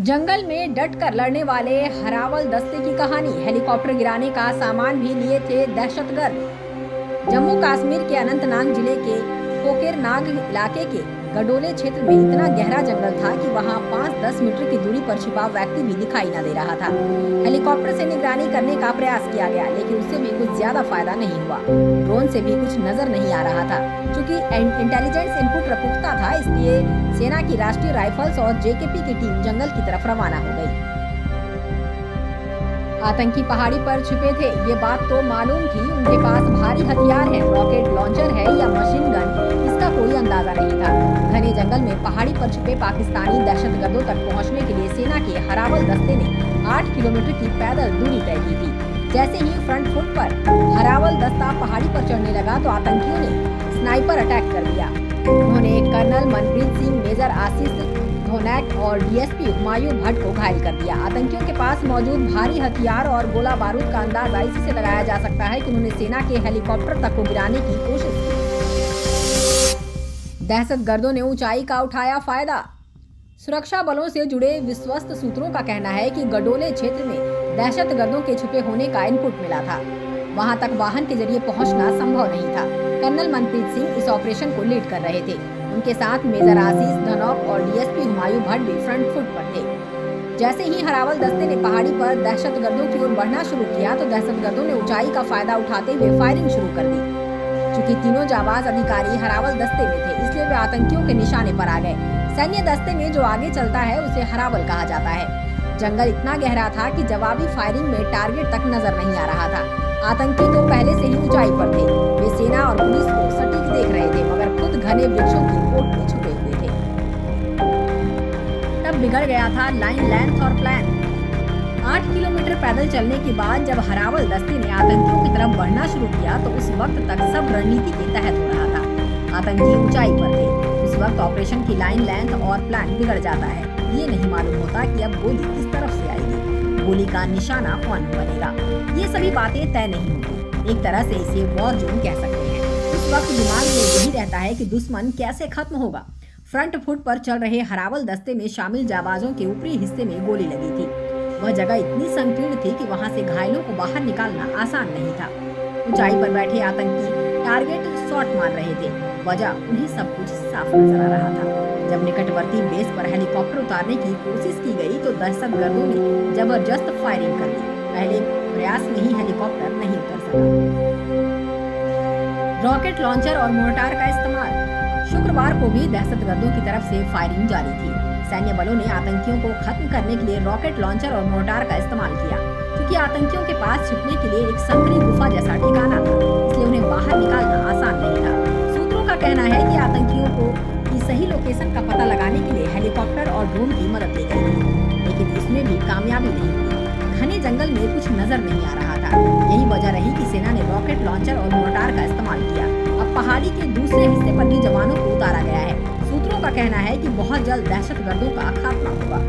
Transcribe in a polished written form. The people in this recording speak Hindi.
जंगल में डट कर लड़ने वाले हरावल दस्ते की कहानी। हेलीकॉप्टर गिराने का सामान भी लिए थे दहशतगर्द। जम्मू कश्मीर के अनंतनाग जिले के कोकेरनाग इलाके के गडोले क्षेत्र में इतना गहरा जंगल था कि वहां 5-10 मीटर की दूरी पर छिपा व्यक्ति भी दिखाई न दे रहा था। हेलीकॉप्टर से निगरानी करने का प्रयास किया गया, लेकिन उससे भी कुछ ज्यादा फायदा नहीं हुआ। ड्रोन से भी कुछ नजर नहीं आ रहा था। चूंकि इंटेलिजेंस इनपुट पुख्ता था, इसलिए सेना की राष्ट्रीय राइफल्स और जेकेपी की टीम जंगल की तरफ रवाना हो गई। आतंकी पहाड़ी पर छिपे थे, ये बात तो मालूम थी। उनके पास भारी हथियार है, रॉकेट लॉन्चर है या मशीन गन, इसका कोई अंदाजा नहीं था। घने जंगल में पहाड़ी पर छिपे पाकिस्तानी दहशतगर्दों तक पहुंचने के लिए सेना के हरावल दस्ते ने 8 किलोमीटर की पैदल दूरी तय की थी। जैसे ही फ्रंट फुट पर हरावल दस्ता पहाड़ी पर चढ़ने लगा तो आतंकियों ने स्नाइपर अटैक कर दिया। उन्होंने कर्नल मनप्रीत सिंह, मेजर आशीष धोनैक और डीएसपी हुमायूं भट्ट को घायल कर दिया। आतंकियों के पास मौजूद भारी हथियार और गोला बारूद का अंदाजा इसी से लगाया जा सकता है कि उन्होंने सेना के हेलीकॉप्टर तक को गिराने की कोशिश की। दहशतगर्दों ने ऊंचाई का उठाया फायदा। सुरक्षा बलों से जुड़े विश्वस्त सूत्रों का कहना है कि गडोले क्षेत्र में दहशतगर्दों के छुपे होने का इनपुट मिला था। वहां तक वाहन के जरिए पहुंचना संभव नहीं था। कर्नल मनप्रीत सिंह इस ऑपरेशन को लीड कर रहे थे। उनके साथ मेजर आशीष धनौक और डीएसपी हुमायूं भट्ट भी फ्रंट फुट पर थे। जैसे ही हरावल दस्ते ने पहाड़ी पर दहशतगर्दों की ओर बढ़ना शुरू किया तो दहशतगर्दों ने ऊंचाई का फायदा उठाते हुए फायरिंग शुरू कर दी। चूंकि तीनों जाबाज अधिकारी हरावल दस्ते में थे, इसलिए वे आतंकियों के निशाने पर आ गए। सैन्य दस्ते में जो आगे चलता है उसे हरावल कहा जाता है। जंगल इतना गहरा था कि जवाबी फायरिंग में टारगेट तक नजर नहीं आ रहा था। आतंकी तो पहले से ही ऊंचाई पर थे। वे सेना और पुलिस को सटीक देख रहे थे, मगर खुद घने वृक्षों की कोट में छुपे हुए थे। तब बिगड़ गया था लाइन, लेंथ और प्लान। 8 किलोमीटर पैदल चलने के बाद जब हरावल दस्ते ने आतंकियों की तरफ बढ़ना शुरू किया तो उस वक्त तक सब रणनीति के तहत हो रहा था। आतंकी ऊंचाई पर थे। उस वक्त ऑपरेशन की लाइन, लेंथ और प्लान बिगड़ जाता है। ये नहीं मालूम होता कि अब गोली किस तरफ से आएगी, गोली का निशाना कौन बनेगा। ये सभी बातें तय नहीं होती। एक तरह से इसे वॉर जोन कह सकते हैं। उस वक्त दिमाग में यही रहता है कि दुश्मन कैसे खत्म होगा। फ्रंट फुट पर चल रहे हरावल दस्ते में शामिल जाबाजों के ऊपरी हिस्से में गोली लगी थी। वह जगह इतनी संकीर्ण थी कि वहां से घायलों को बाहर निकालना आसान नहीं था। ऊंचाई पर बैठे आतंकी टारगेट शॉट मार रहे थे। वजह उन्हें सब कुछ साफ नजर आ रहा था। जब निकटवर्ती बेस पर हेलीकॉप्टर उतारने की कोशिश की गई तो दहशतगर्दों ने जबरदस्त फायरिंग कर दी। पहले प्रयास में ही हेलीकॉप्टर नहीं उतर सका। रॉकेट लॉन्चर और मोर्टार का इस्तेमाल। शुक्रवार को भी दहशतगर्दों की तरफ से फायरिंग जारी थी। सैन्य बलों ने आतंकियों को खत्म करने के लिए रॉकेट लॉन्चर और मोर्टार का इस्तेमाल किया। क्योंकि आतंकियों के पास छिपने के लिए एक संकरी गुफा जैसा ठिकाना था, इसलिए उन्हें बाहर निकालना आसान नहीं था। सूत्रों का कहना है कि आतंकियों को सही लोकेशन का पता लगाने के लिए हेलीकॉप्टर और ड्रोन की मदद ली गई थी, लेकिन इसमें भी कामयाबी नहीं हुई। घने जंगल में कुछ नजर नहीं आ रहा था। यही वजह रही कि सेना ने रॉकेट लॉन्चर और मोर्टार का इस्तेमाल किया। अब पहाड़ी के दूसरे हिस्से पर भी जवानों को उतारा गया है। सूत्रों का कहना है कि बहुत जल्द दहशतगर्दों का खात्मा होगा।